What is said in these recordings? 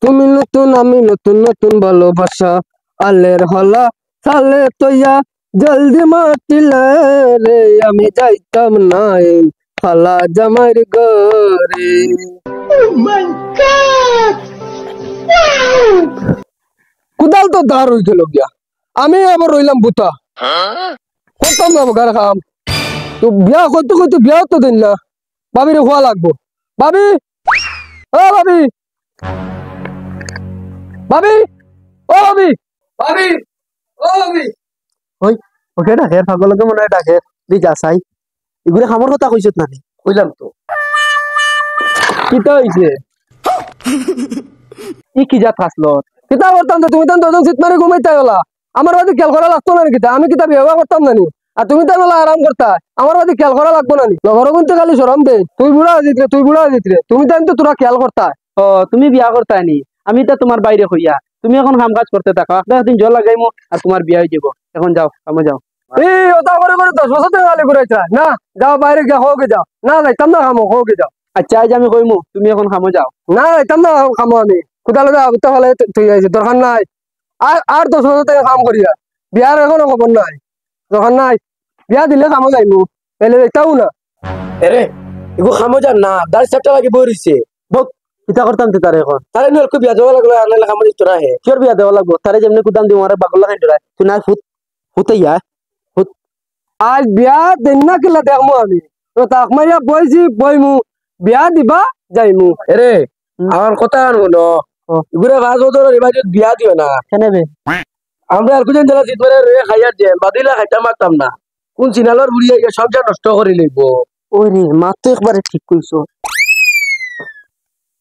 তুমি নতুন আমি নতুন নতুন ভালোবাসা আলের হলা সালে তৈয়া জলদি মাতিলে রে আমি যাইতাম না এই ফালা জামাইর ঘরে। কুদাল তো দাঁড় হইছিল গিয়া আমি আবার রইলাম বুতা করতাম না গার খাম তো বিয়া করতে করতে বিয়াও তো দিন না ভাবিরে খোয়া লাগবো। ভাবি ও ভাবি ভাবি ও ভাবি ভাবি ও ভাবি ওই ওকে ডাকে পাগলকে মনে হয় ডাকে দি যা চাই এগুলো খামর কথা কইছত নানি কইলাম তো কিতা হইছে ই কি যা ফাসলো কিতা করতাম তো তুমি তো দুজন সিট মারি ঘুমাইতে গেলা আমার বাদে খেয়াল করা লাগতো না কিতা আমি কিতা বিয়া করতাম নানি আর তুমি তো গেলা আরাম করতা আমার বাদে খেয়াল করা লাগবো নানি লগর কিন্তু খালি সরম দে তুই বুড়া হয়ে জিতরে তুই বুড়া হয়ে জিতরে তুমি তো তোরা খেয়াল করতা। ও তুমি বিয়া করতা নি আমি তো তোমার বাইরে হইয়া তুমি এখন কাম কাজ করতে থাকো একটা দিন জল লাগাইমো আর তোমার বিয়া হয়ে যাব এখন যাও কামে যাও। এই ওটা করে করে 10 বছর থেকে গালি করেছ না যাও বাইরে গিয়ে হোকে যাও না যাইতাম না খামো হোকে যাও। আচ্ছা আজ আমি কইমু তুমি এখন কামে যাও। না যাইতাম না খামো আমি কোথাও আগুতে ফেলে তুই আইছে দরকার নাই আর 10 বছর থেকে কাম করিয়া বিয়ার এখনো খবর নাই দরকার নাই বিয়া দিলে কামো যাইমু পেলে যাইতাও না। এরে এগো কামে যা না দার সেটটা লাগি বইরিছে বক কিতা করতাম তে তারে এখন তারে নল কো বিয়া দেওয়া লাগলো আনলে কামে দিত না হে কির বিয়া দেওয়া লাগবো তারে যেমনে কুদাম দি মারে পাগল লাগাই ডরাই তুই না হুতাইয়া আজ বিয়া দিন না কিলা দেখমু আমি তো তাক মাইয়া বইছি বইমু বিয়া দিবা যাইমু। এরে আমার কথা শুনো ঘুরে 5 বছর এবার বিয়া দিও না কেনেবে আমরা আর কুজন জেলা জিতবারে রে খাইয়ার যে বাদিলা খাইতা মারতাম না কোন সিনালর বুড়িয়া গিয়ে সংসার নষ্ট করে লইব। ওই রে মা তো একবারে ঠিক কইছো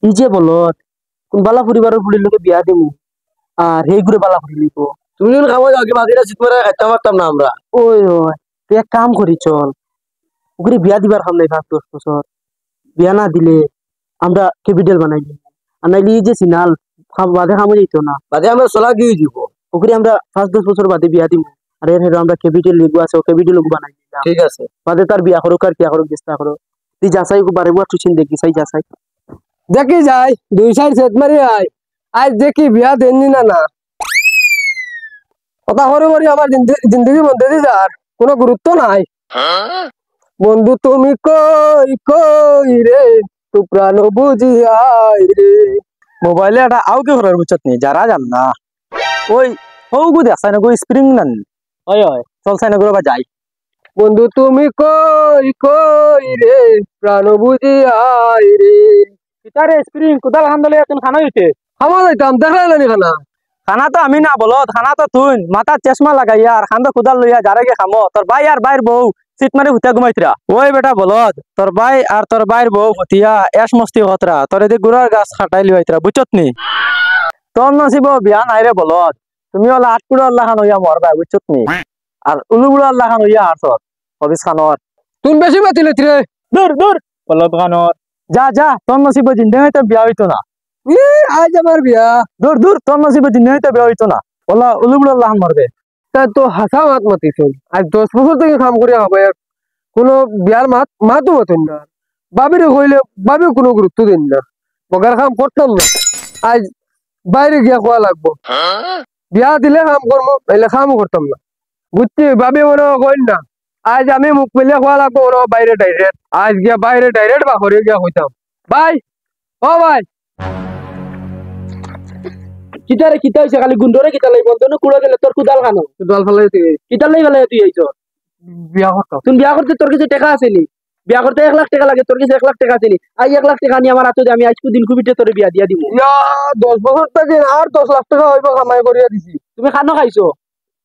ই যে বলত কোন বালা পরিবারের বুড়ির লোকে বিয়া দিমু আর হেই ঘুরে বালা করে লইব তুমি যখন খাওয়া যাও কি বাদিলা জিতবারে খাইতা মারতাম না আমরা। ওই ওই তুই এক কাম করি চল ওগুলি বিয়া দিবার সামনে 5-10 বছর বিয়া না দিলে আমরা ক্যাপিটাল বানাই দিই আর নাইলে যে সিনাল বাদে খামো যেত না বাদে আমরা চলা গিয়ে দিব ওগুলি আমরা 5-10 বছর বাদে বিয়া দিব আর এর হেরো আমরা ক্যাপিটাল লিখবো আছে ক্যাপিটাল লোক বানাই দিই। ঠিক আছে বাদে তার বিয়া করো আর কিয়া করো চেষ্টা করো তুই যাচাই বারে বার তুই দেখি চাই যাচাই দেখি যাই 2 সাইড সেট মারি আয় আজ দেখি বিয়া দেননি না না কথা করে করে আমার জিন্দগি বন্ধে দি যার কোনো গুরুত্ব নাই। বন্ধু তুমি কই কই রে তু প্রাণ বুঝি আই রে মোবাইলে একটা আউকে ঘরের বুঝছত নি যারা জান না ওই হৌগু দেখছাই না গো স্প্রিং নান ওই ওই চলছাই না গো বা যাই। বন্ধু তুমি কই কই রে প্রাণ বুঝি আই রে কিতারে স্প্রিং কোদাল হান্দলে এখন খানা হইছে খামা যাইতাম দেখাই না খানা খানা তো আমি না বলত খানা তো তুই মাথা চশমা লাগাইয়া আর খান্দা কোদাল লইয়া যারে খামো তোর ভাই আর বাইর বউ সিট মারি হুতিয়া ঘুমাইতরা ওই বেটা বলত তোর ভাই আর তোর বাইর বউ হতিয়া এস মস্তি হতরা তোর এদি গুড়ার গাছ খাটাই লিবাইতরা বুঝছত নি তোর নসিব বিয়া নাই রে বলত তুমি হলো 8 কুড়া আল্লাহ খান হইয়া মরবা বুঝছত নি আর উলুগুড়া আল্লাহ খান হইয়া আরছত হবিস খানর তুই বেশি বাতিলে রে দূর দূর বলত খানর যা যা তোর নসিব জিন্দে তো বিয়া হইতো না আজ আমার বিয়া দূর দূর তোর নসিব জিন্দে তো বিয়া হইতো না ওলা উলুগুড়া আল্লাহ মরবে তা তো হাসা মাত মাতিছ আজ 10 বছর থেকে কাম করে হবে কোনো বিয়ার মাতও মতন না বাবিরে কইলে বাবি কোনো গুরুত্ব দেন না বগার কাম করতাম না আজ বাইরে গিয়া খোয়া লাগবো বিয়া দিলে কাম করবো নাইলে কামও করতাম না বুঝছি বাবি মনে কইন না আজ আমি মুখ পেলে খোয়া লাগবো ওরা বাইরে ডাইরেক্ট আজ গিয়া বাইরে ডাইরেক্ট বা করে গিয়া কইতাম ভাই ও ভাই কিতারে কিতা হইছে খালি গুন্ডরে কিতা লাই বলতো না কুড়া গেলে তোর কুদাল খানো দল ফেলাই কিতা লাই গেলে তুই আইছো বিয়া করতাম তুই বিয়া করতে তোর কাছে টাকা আছে নি বিয়া করতে 1 লাখ টাকা লাগে তোর কাছে 1 লাখ টাকা আছে নি আই 1 লাখ টাকা নিয়ে আমার হাতে আমি আজকে দিন কুবিতে তোর বিয়া দিয়া দিব 10 বছর থেকে আর 10 লাখ টাকা হইব কামাই করিয়া দিছি তুমি খানো খাইছো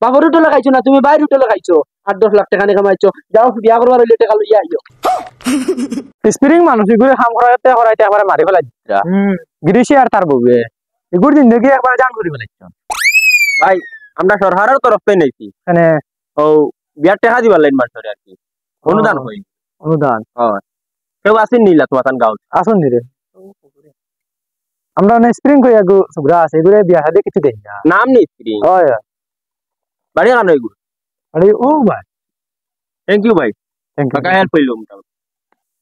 বাবর হোটেলে খাইছো না তুমি বাইরে হোটেলে খাইছো 8-10 লাখ টাকা নিয়ে কামাইছো যাও বিয়া করবার হইলে টাকা লইয়া আইও স্প্রিং মানুষ এগুলো কাম করাইতে করাইতে আমার মারি ফেলাই দিরা গিরিশি আর তার বউয়ে এগুর জিন্দগি একবার জান করি ফেলাইছো ভাই আমরা সরকারের তরফ থেকে নেইছি মানে ও বিয়ার টাকা দিবার লাইন মারছরে আর কি অনুদান হই অনুদান হয় কেউ আসেন নিলা তোমার গাঁও আসুন নি রে আমরা না স্প্রিং কইয়া গো সুগ্রা আছে এগুরে বিয়া হাতে কিছু দেই না নাম নি স্প্রিং হয় বাড়ি কানো এগুলো আরে ও ভাই থ্যাংক ইউ ভাই থ্যাংক ইউ কাকা হেল্প কইলো মোটামুটি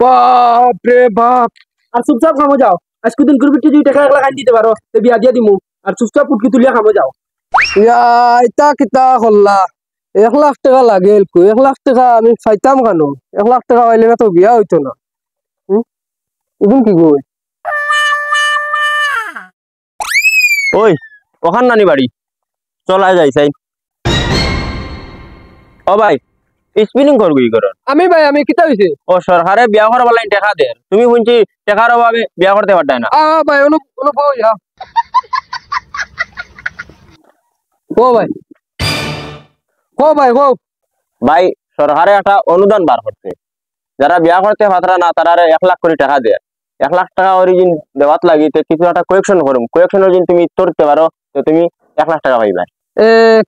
বাপ রে বাপ আর চুপচাপ খামো যাও আজকে দিন করবি তুই টাকা 1 লাখ আন দিতে পারো তো বিয়া দিয়া দিমু আর চুপচাপ পুটকি তুলিয়া খামো যাও ইয়া ইতা কিতা করলা 1 লাখ টাকা লাগে 1 লাখ টাকা আমি চাইতাম কেন 1 লাখ টাকা পাইলে না তো বিয়া হইতো না এখন কি কই ওই ওখান নানি বাড়ি চলা যাই চাই ও ভাই স্পিনিং করবি কি কর আমি ভাই আমি কিতা হইছে ও সরকারে বিয়া করার বেলায় টাকা দে তুমি শুনছি টাকার অভাবে বিয়া করতে পারতাই না ভাই অনু পাও যা কো ভাই ভাই সরকারে একটা অনুদান বার করতে যারা বিয়া করতে পারে না তারা 1 লাখ করে টাকা দেয় 1 লাখ টাকা অরিজিন দেওয়াত লাগি তো কিছু একটা কোয়েকশন করুম কোয়েকশনের যদি তুমি করতে পারো তো তুমি 1 লাখ টাকা পাইবা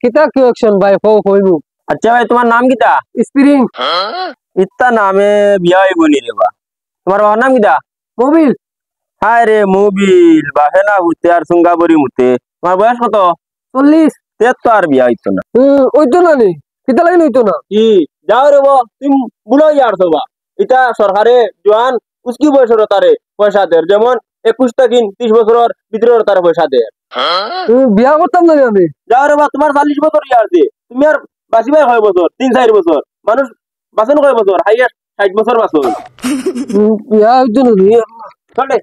কিতা কি অকশন ভাই কইবু আচ্ছা ভাই তোমার নাম কিতা স্প্রিং ইত্তা নামে বিয়া হইব নি রেবা তোমার বাবার নাম কিতা মোবিল হায় রে মোবিল বাহে না ঘুরতে আর সুঙ্গাবরি মুতে তোমার বয়স কত 40 তে তো আর বিয়া হইতো না ওইতো না নি কিতা লাগি হইতো না কি যাও রে তুমি বুড়ো যাচ্ছো বা এটা সরকারে জোয়ান উসকি বয়সের তারে পয়সা দেয় যেমন 21 থেকে 30 বছরের ভিতরের তারে পয়সা দেয় বিয়া করতাম না আমি যাও রে বা তোমার 40 বছর ইয়ারছে তুমি আর বাসি ভাই 6 বছর 3-4 বছর মানুষ বাসন 6 বছর হাইয়েস্ট 60 বছর বাসন বিয়া হইতো না চলে